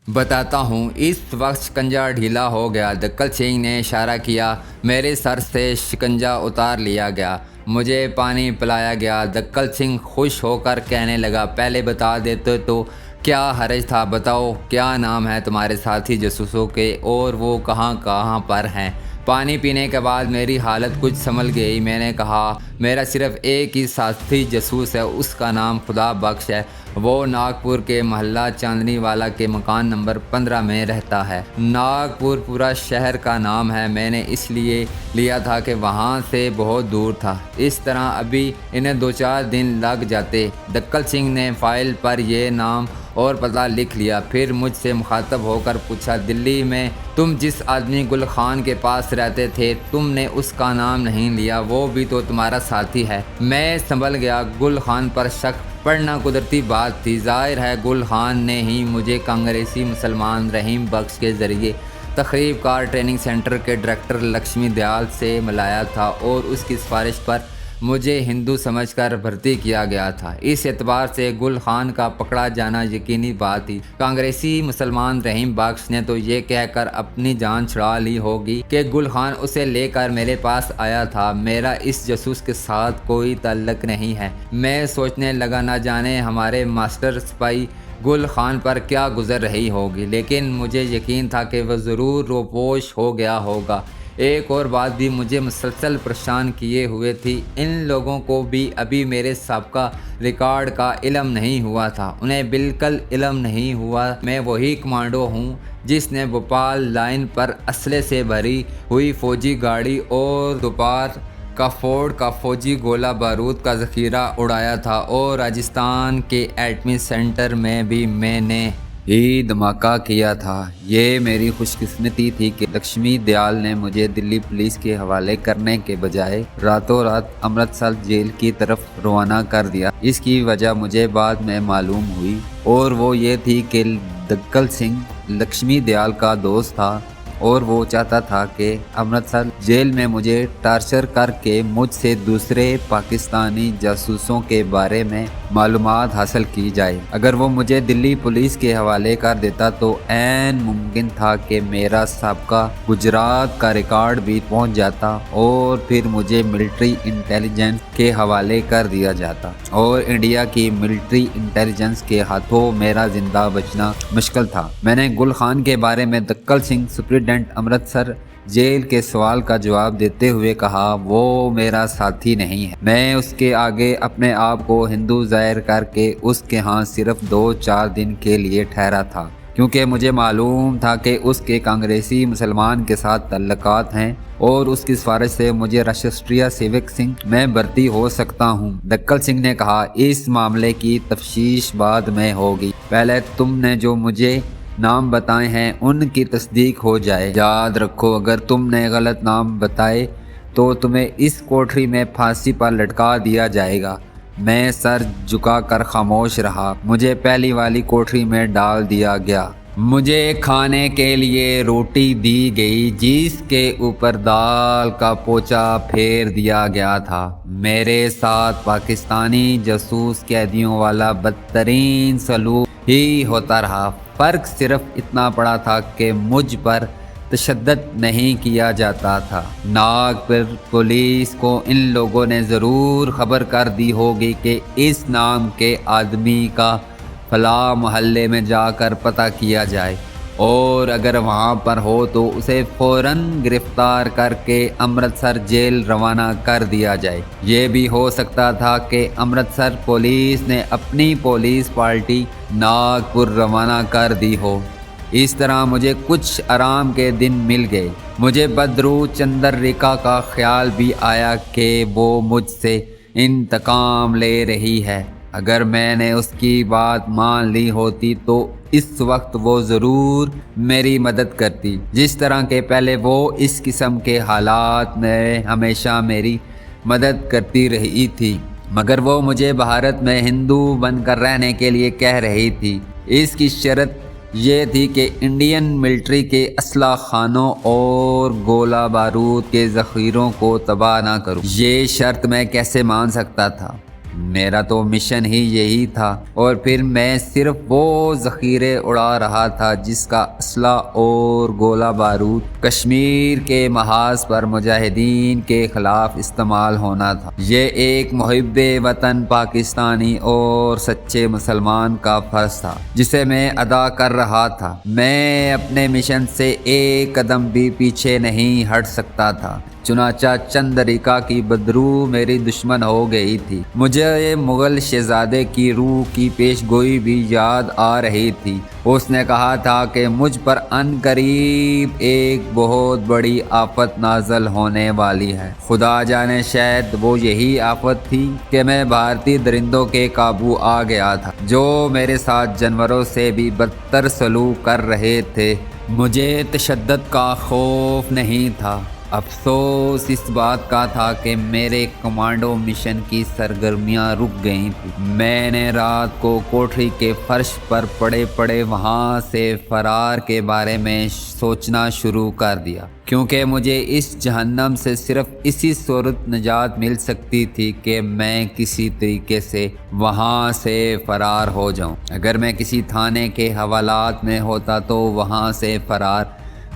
بتاتا ہوں۔ اس وقت شکنجہ ڈھیلا ہو گیا۔ دکل سنگھ نے اشارہ کیا۔ میرے سر سے شکنجہ اتار لیا گیا، مجھے پانی پلایا گیا۔ دکل سنگھ خوش ہو کر کہنے لگا، پہلے بتا دیتے تو کیا حرج تھا؟ بتاؤ کیا نام ہے تمہارے ساتھی جاسوسوں کے اور وہ کہاں کہاں پر ہیں؟ پانی پینے کے بعد میری حالت کچھ سنبھل گئی۔ میں نے کہا، میرا صرف ایک ہی ساتھی جاسوس ہے، اس کا نام خدا بخش ہے۔ وہ ناگپور کے محلہ چاندنی والا کے مکان نمبر 15 میں رہتا ہے۔ ناگپور پورا شہر کا نام ہے، میں نے اس لیے لیا تھا کہ وہاں سے بہت دور تھا۔ اس طرح ابھی انہیں 2-4 دن لگ جاتے۔ دکل سنگھ نے فائل پر یہ نام اور پتہ لکھ لیا، پھر مجھ سے مخاطب ہو کر پوچھا، دلی میں تم جس آدمی گل خان کے پاس رہتے تھے، تم نے اس کا نام نہیں لیا؟ وہ بھی تو تمہارا ساتھی ہے۔ میں سنبھل گیا۔ گل خان پر شک پڑنا قدرتی بات تھی۔ ظاہر ہے گل خان نے ہی مجھے کانگریسی مسلمان رحیم بخش کے ذریعے تقریب کار ٹریننگ سینٹر کے ڈائریکٹر لکشمی دیال سے ملایا تھا اور اس کی سفارش پر مجھے ہندو سمجھ کر بھرتی کیا گیا تھا۔ اس اعتبار سے گل خان کا پکڑا جانا یقینی بات تھی۔ کانگریسی مسلمان رحیم بخش نے تو یہ کہہ کر اپنی جان چھڑا لی ہوگی کہ گل خان اسے لے کر میرے پاس آیا تھا۔ میرا اس جاسوس کے ساتھ کوئی تعلق نہیں ہے۔ میں سوچنے لگا، نہ جانے ہمارے ماسٹر سپاہی گل خان پر کیا گزر رہی ہوگی، لیکن مجھے یقین تھا کہ وہ ضرور روپوش ہو گیا ہوگا۔ ایک اور بات بھی مجھے مسلسل پریشان کیے ہوئے تھی۔ ان لوگوں کو بھی ابھی میرے سابقہ ریکارڈ کا علم نہیں ہوا تھا۔ انہیں بالکل علم نہیں ہوا میں وہی کمانڈو ہوں جس نے بھوپال لائن پر اسلحے سے بھری ہوئی فوجی گاڑی اور دوپہر کا فورڈ کا فوجی گولہ بارود کا ذخیرہ اڑایا تھا، اور راجستھان کے ایٹمی سینٹر میں بھی میں نے ہی دھماکہ کیا تھا۔ یہ میری خوش قسمتی تھی کہ لکشمی دیال نے مجھے دلی پولیس کے حوالے کرنے کے بجائے راتوں رات امرتسر جیل کی طرف روانہ کر دیا۔ اس کی وجہ مجھے بعد میں معلوم ہوئی، اور وہ یہ تھی کہ دکل سنگھ لکشمی دیال کا دوست تھا، اور وہ چاہتا تھا کہ امرتسر جیل میں مجھے ٹارچر کر کے مجھ سے دوسرے پاکستانی جاسوسوں کے بارے میں معلومات حاصل کی جائے۔ اگر وہ مجھے دلی پولیس کے حوالے کر دیتا تو عین ممکن تھا کہ میرا سابقہ گجرات کا ریکارڈ بھی پہنچ جاتا، اور پھر مجھے ملٹری انٹیلیجنس کے حوالے کر دیا جاتا، اور انڈیا کی ملٹری انٹیلیجنس کے ہاتھوں میرا زندہ بچنا مشکل تھا۔ میں نے گل خان کے بارے میں دکل سنگھ سپرنٹینڈنٹ امرتسر جیل کے سوال کا جواب دیتے ہوئے کہا، وہ میرا ساتھی نہیں ہے۔ میں اس کے آگے اپنے آپ کو ہندو ظاہر کر کے اس کے ہاں صرف 2-4 دن کے لیے ٹھہرا تھا، کیونکہ مجھے معلوم تھا کہ اس کے کانگریسی مسلمان کے ساتھ تعلقات ہیں، اور اس کی سفارش سے مجھے راشٹریہ سیوک سنگھ میں بھرتی ہو سکتا ہوں۔ دکل سنگھ نے کہا، اس معاملے کی تفتیش بعد میں ہوگی، پہلے تم نے جو مجھے نام بتائے ہیں ان کی تصدیق ہو جائے۔ یاد رکھو، اگر تم نے غلط نام بتائے تو تمہیں اس کوٹری میں پھانسی پر لٹکا دیا جائے گا۔ میں سر جھکا کر خاموش رہا۔ مجھے پہلی والی کوٹری میں ڈال دیا گیا۔ مجھے کھانے کے لیے روٹی دی گئی جس کے اوپر دال کا پوچا پھیر دیا گیا تھا۔ میرے ساتھ پاکستانی جاسوس قیدیوں والا بدترین سلوک ہی ہوتا رہا۔ فرق صرف اتنا پڑا تھا کہ مجھ پر تشدد نہیں کیا جاتا تھا۔ ناگپور پولیس کو ان لوگوں نے ضرور خبر کر دی ہوگی کہ اس نام کے آدمی کا فلاں محلے میں جا کر پتہ کیا جائے، اور اگر وہاں پر ہو تو اسے فوراً گرفتار کر کے امرتسر جیل روانہ کر دیا جائے۔ یہ بھی ہو سکتا تھا کہ امرتسر پولیس نے اپنی پولیس پارٹی ناگپور روانہ کر دی ہو۔ اس طرح مجھے کچھ آرام کے دن مل گئے۔ مجھے بدرو چندریکا کا خیال بھی آیا کہ وہ مجھ سے انتقام لے رہی ہے۔ اگر میں نے اس کی بات مان لی ہوتی تو اس وقت وہ ضرور میری مدد کرتی، جس طرح کہ پہلے وہ اس قسم کے حالات میں ہمیشہ میری مدد کرتی رہی تھی۔ مگر وہ مجھے بھارت میں ہندو بن کر رہنے کے لیے کہہ رہی تھی۔ اس کی شرط یہ تھی کہ انڈین ملٹری کے اسلحہ خانوں اور گولہ بارود کے ذخیروں کو تباہ نہ کروں۔ یہ شرط میں کیسے مان سکتا تھا؟ میرا تو مشن ہی یہی تھا، اور پھر میں صرف وہ ذخیرے اڑا رہا تھا جس کا اسلحہ اور گولہ بارود کشمیر کے محاذ پر مجاہدین کے خلاف استعمال ہونا تھا۔ یہ ایک محب وطن پاکستانی اور سچے مسلمان کا فرض تھا جسے میں ادا کر رہا تھا۔ میں اپنے مشن سے ایک قدم بھی پیچھے نہیں ہٹ سکتا تھا۔ چنانچہ چندریکا کی بدرو میری دشمن ہو گئی تھی۔ مجھے مغل شہزادے کی روح کی پیش گوئی بھی یاد آ رہی تھی۔ اس نے کہا تھا کہ مجھ پر ان قریب ایک بہت بڑی آفت نازل ہونے والی ہے۔ خدا جانے شاید وہ یہی آفت تھی کہ میں بھارتی درندوں کے قابو آ گیا تھا جو میرے ساتھ جانوروں سے بھی بدتر سلوک کر رہے تھے۔ مجھے تشدد کا خوف نہیں تھا، افسوس اس بات کا تھا کہ میرے کمانڈو مشن کی سرگرمیاں رک گئی تھیں۔ میں نے رات کو کوٹری کے فرش پر پڑے پڑے وہاں سے فرار کے بارے میں سوچنا شروع کر دیا، کیونکہ مجھے اس جہنم سے صرف اسی صورت نجات مل سکتی تھی کہ میں کسی طریقے سے وہاں سے فرار ہو جاؤں۔ اگر میں کسی تھانے کے حوالات میں ہوتا تو وہاں سے فرار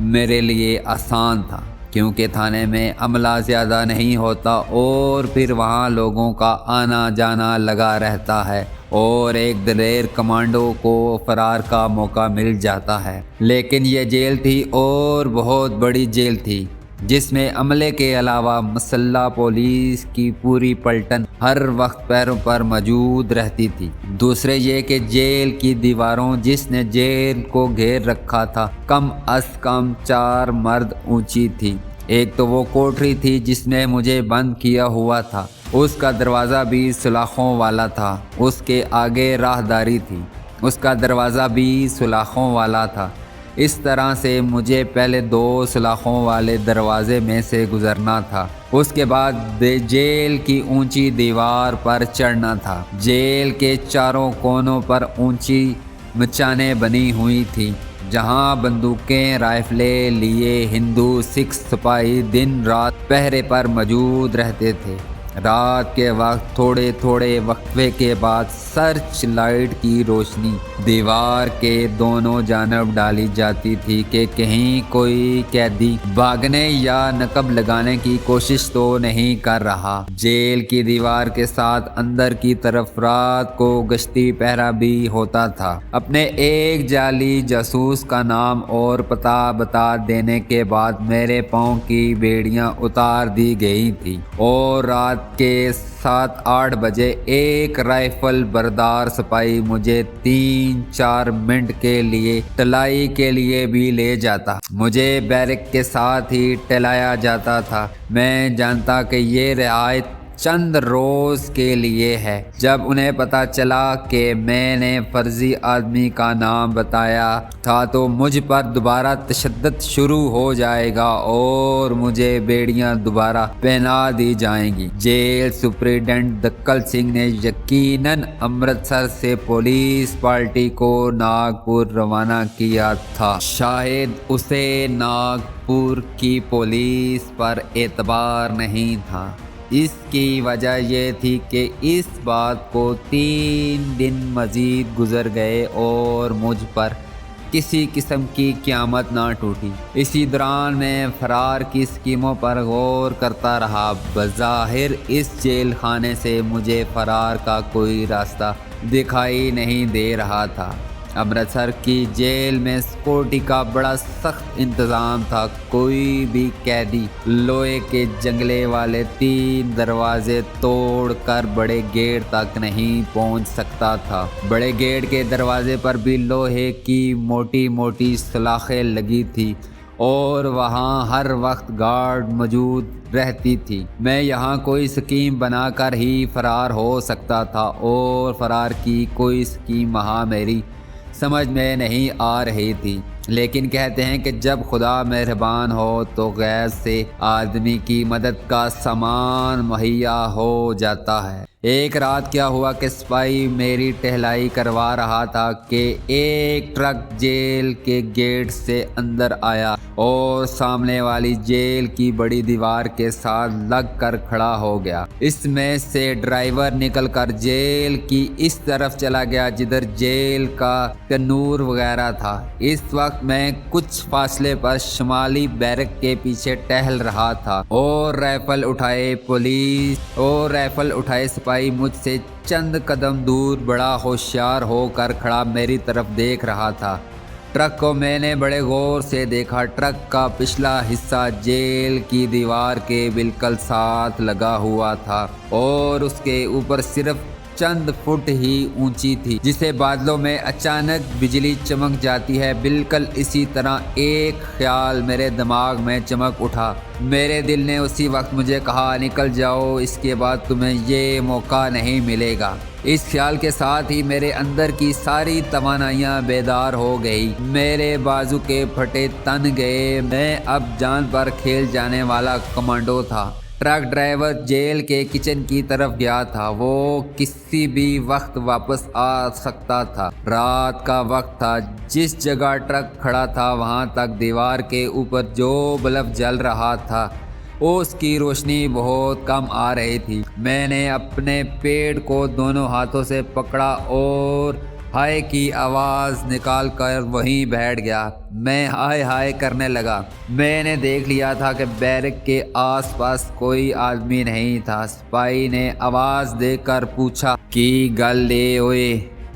میرے لیے آسان تھا، کیونکہ تھانے میں عملہ زیادہ نہیں ہوتا اور پھر وہاں لوگوں کا آنا جانا لگا رہتا ہے اور ایک دلیر کمانڈو کو فرار کا موقع مل جاتا ہے۔ لیکن یہ جیل تھی اور بہت بڑی جیل تھی جس میں عملے کے علاوہ مسلح پولیس کی پوری پلٹن ہر وقت پیروں پر موجود رہتی تھی۔ دوسرے یہ کہ جیل کی دیواروں جس نے جیل کو گھیر رکھا تھا کم از کم 4 مرد اونچی تھی۔ ایک تو وہ کوٹری تھی جس میں مجھے بند کیا ہوا تھا، اس کا دروازہ بھی سلاخوں والا تھا۔ اس کے آگے راہداری تھی، اس کا دروازہ بھی سلاخوں والا تھا۔ اس طرح سے مجھے پہلے 2 سلاخوں والے دروازے میں سے گزرنا تھا، اس کے بعد جیل کی اونچی دیوار پر چڑھنا تھا۔ جیل کے چاروں کونوں پر اونچی مچانیں بنی ہوئی تھیں جہاں بندوقیں رائفلیں لیے ہندو سکھ سپاہی دن رات پہرے پر موجود رہتے تھے۔ رات کے وقت تھوڑے تھوڑے وقفے کے بعد سرچ لائٹ کی روشنی دیوار کے دونوں جانب ڈالی جاتی تھی کہ کہیں کوئی قیدی بھاگنے یا نقب لگانے کی کوشش تو نہیں کر رہا۔ جیل کی دیوار کے ساتھ اندر کی طرف رات کو گشتی پہرا بھی ہوتا تھا۔ اپنے ایک جعلی جاسوس کا نام اور پتہ بتا دینے کے بعد میرے پاؤں کی بیڑیاں اتار دی گئی تھی اور رات کے 7-8 بجے ایک رائفل بردار سپاہی مجھے 3-4 منٹ کے لیے ٹلائی کے لیے بھی لے جاتا۔ مجھے بیرک کے ساتھ ہی ٹلایا جاتا تھا۔ میں جانتا کہ یہ رعایت چند روز کے لیے ہے۔ جب انہیں پتہ چلا کہ میں نے فرضی آدمی کا نام بتایا تھا تو مجھ پر دوبارہ تشدد شروع ہو جائے گا اور مجھے بیڑیاں دوبارہ پہنا دی جائیں گی۔ جیل سپرنٹنڈنٹ دکل سنگھ نے یقیناً امرتسر سے پولیس پارٹی کو ناگپور روانہ کیا تھا۔ شاید اسے ناگپور کی پولیس پر اعتبار نہیں تھا۔ اس کی وجہ یہ تھی کہ اس بات کو 3 دن مزید گزر گئے اور مجھ پر کسی قسم کی قیامت نہ ٹوٹی۔ اسی دوران میں فرار کی اسکیموں پر غور کرتا رہا۔ بظاہر اس جیل خانے سے مجھے فرار کا کوئی راستہ دکھائی نہیں دے رہا تھا۔ امرتسر کی جیل میں سیکورٹی کا بڑا سخت انتظام تھا۔ کوئی بھی قیدی لوہے کے جنگلے والے 3 دروازے توڑ کر بڑے گیٹ تک نہیں پہنچ سکتا تھا۔ بڑے گیٹ کے دروازے پر بھی لوہے کی موٹی موٹی سلاخیں لگی تھی اور وہاں ہر وقت گارڈ موجود رہتی تھی۔ میں یہاں کوئی اسکیم بنا کر ہی فرار ہو سکتا تھا اور فرار کی کوئی اسکیم وہاں میری سمجھ میں نہیں آ رہی تھی۔ لیکن کہتے ہیں کہ جب خدا مہربان ہو تو غیر سے آدمی کی مدد کا سامان مہیا ہو جاتا ہے۔ ایک رات کیا ہوا کہ سپاہی میری ٹہلائی کروا رہا تھا کہ ایک ٹرک جیل کے گیٹ سے اندر آیا اور سامنے والی جیل کی بڑی دیوار کے ساتھ لگ کر کھڑا ہو گیا۔ اس میں سے ڈرائیور نکل کر جیل کی اس طرف چلا گیا جدھر جیل کا تنور وغیرہ تھا۔ اس وقت میں کچھ فاصلے پر شمالی بیرک کے پیچھے ٹہل رہا تھا اور رائفل اٹھائے سپاہی مجھ سے چند قدم دور بڑا ہوشیار ہو کر کھڑا میری طرف دیکھ رہا تھا۔ ٹرک کو میں نے بڑے غور سے دیکھا۔ ٹرک کا پچھلا حصہ جیل کی دیوار کے بالکل ساتھ لگا ہوا تھا اور اس کے اوپر صرف چند فٹ ہی اونچی تھی، جسے بادلوں میں اچانک بجلی چمک جاتی ہے۔ بالکل اسی طرح ایک خیال میرے دماغ میں چمک اٹھا۔ میرے دل نے اسی وقت مجھے کہا، نکل جاؤ، اس کے بعد تمہیں یہ موقع نہیں ملے گا۔ اس خیال کے ساتھ ہی میرے اندر کی ساری توانائیاں بیدار ہو گئی۔ میرے بازو کے پھٹے تن گئے۔ میں اب جان پر کھیل جانے والا کمانڈو تھا۔ ٹرک ڈرائیور جیل کے کچن کی طرف گیا تھا۔ وہ کسی بھی وقت واپس آ سکتا تھا۔ رات کا وقت تھا۔ جس جگہ ٹرک کھڑا تھا وہاں تک دیوار کے اوپر جو بلب جل رہا تھا اس کی روشنی بہت کم آ رہی تھی۔ میں نے اپنے پیٹ کو دونوں ہاتھوں سے پکڑا اور ہائے کی آواز نکال کر وہیں بیٹھ گیا۔ میں ہائے ہائے کرنے لگا۔ میں نے دیکھ لیا تھا کہ بیرک کے آس پاس کوئی آدمی نہیں تھا۔ سپاہی نے آواز دے کر پوچھا، کی گل لے ہوئے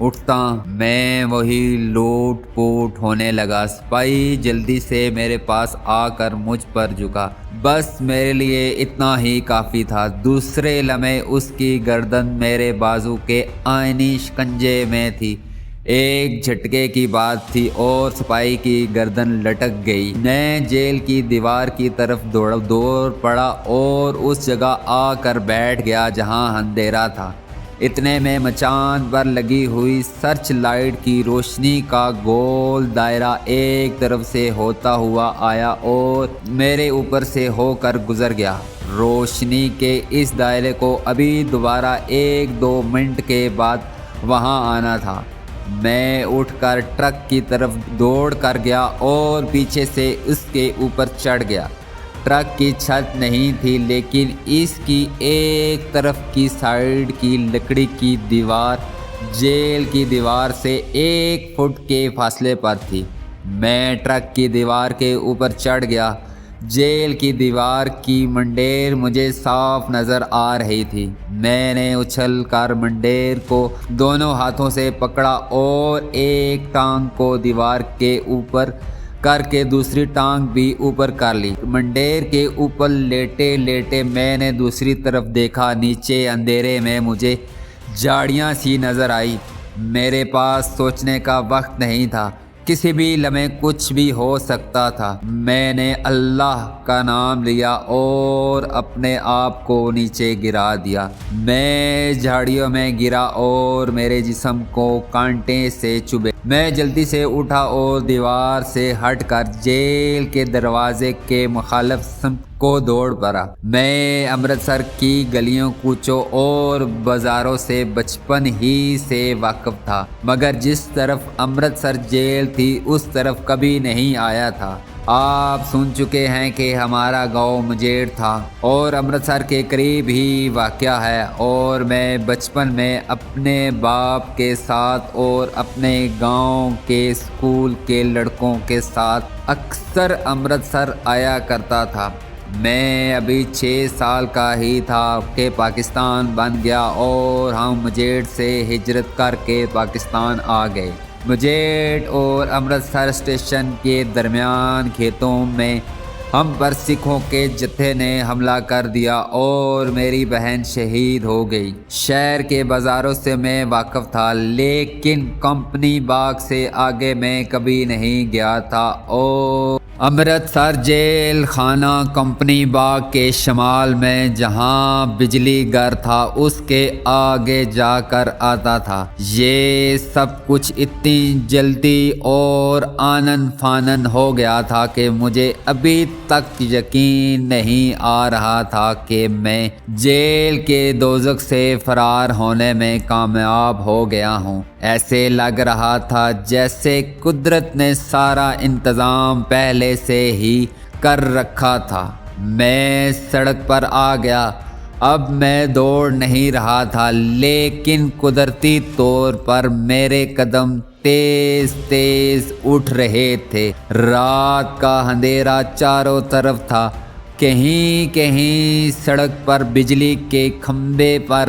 اٹھتا؟ میں وہی لوٹ پوٹ ہونے لگا۔ سپاہی جلدی سے میرے پاس آ کر مجھ پر جھکا۔ بس میرے لیے اتنا ہی کافی تھا۔ دوسرے لمحے اس کی گردن میرے بازو کے آئینی شکنجے میں تھی۔ ایک جھٹکے کی بات تھی اور سپاہی کی گردن لٹک گئی۔ میں جیل کی دیوار کی طرف دوڑ پڑا اور اس جگہ آ کر بیٹھ گیا جہاں اندھیرا تھا۔ اتنے میں مچان پر لگی ہوئی سرچ لائٹ کی روشنی کا گول دائرہ ایک طرف سے ہوتا ہوا آیا اور میرے اوپر سے ہو کر گزر گیا۔ روشنی کے اس دائرے کو ابھی دوبارہ 1-2 منٹ کے بعد وہاں آنا تھا۔ میں اٹھ کر ٹرک کی طرف دوڑ کر گیا اور پیچھے سے اس کے اوپر چڑھ گیا۔ ٹرک کی چھت نہیں تھی لیکن اس کی ایک طرف کی سائیڈ کی لکڑی کی دیوار جیل کی دیوار سے 1 فٹ کے فاصلے پر تھی۔ میں ٹرک کی دیوار کے اوپر چڑھ گیا۔ جیل کی دیوار کی منڈیر مجھے صاف نظر آ رہی تھی۔ میں نے اچھل کر منڈیر کو دونوں ہاتھوں سے پکڑا اور ایک ٹانگ کو دیوار کے اوپر کر کے دوسری ٹانگ بھی اوپر کر لی۔ منڈیر کے اوپر لیٹے لیٹے میں نے دوسری طرف دیکھا۔ نیچے اندھیرے میں مجھے جھاڑیاں سی نظر آئی۔ میرے پاس سوچنے کا وقت نہیں تھا۔ کسی بھی لمحے کچھ بھی ہو سکتا تھا۔ میں نے اللہ کا نام لیا اور اپنے آپ کو نیچے گرا دیا۔ میں جھاڑیوں میں گرا اور میرے جسم کو کانٹے سے چبھے۔ میں جلدی سے اٹھا اور دیوار سے ہٹ کر جیل کے دروازے کے مخالف سمت کو دوڑ پڑا۔ میں امرتسر کی گلیوں کوچوں اور بازاروں سے بچپن ہی سے واقف تھا، مگر جس طرف امرتسر جیل تھی اس طرف کبھی نہیں آیا تھا۔ آپ سن چکے ہیں کہ ہمارا گاؤں مجیٹ تھا اور امرتسر کے قریب ہی واقع ہے، اور میں بچپن میں اپنے باپ کے ساتھ اور اپنے گاؤں کے اسکول کے لڑکوں کے ساتھ اکثر امرتسر آیا کرتا تھا۔ میں ابھی 6 سال کا ہی تھا کہ پاکستان بن گیا اور ہم مجیٹ سے ہجرت کر کے پاکستان آ گئے۔ مجیٹ اور امرتسر اسٹیشن کے درمیان کھیتوں میں ہم پر سکھوں کے جتھے نے حملہ کر دیا اور میری بہن شہید ہو گئی۔ شہر کے بازاروں سے میں واقف تھا لیکن کمپنی باغ سے آگے میں کبھی نہیں گیا تھا، اور امرتسر جیل خانہ کمپنی باغ کے شمال میں جہاں بجلی گھر تھا اس کے آگے جا کر آتا تھا۔ یہ سب کچھ اتنی جلدی اور آنن فانن ہو گیا تھا کہ مجھے ابھی تک یقین نہیں آ رہا تھا کہ میں جیل کے دوزخ سے فرار ہونے میں کامیاب ہو گیا ہوں۔ ایسے لگ رہا تھا جیسے قدرت نے سارا انتظام پہلے سے ہی کر رکھا تھا۔ میں سڑک پر آ گیا۔ اب میں دوڑ نہیں رہا تھا، لیکن قدرتی طور پر میرے قدم تیز تیز اٹھ رہے تھے۔ رات کا اندھیرا چاروں طرف تھا۔ کہیں کہیں سڑک پر بجلی کے کھمبے پر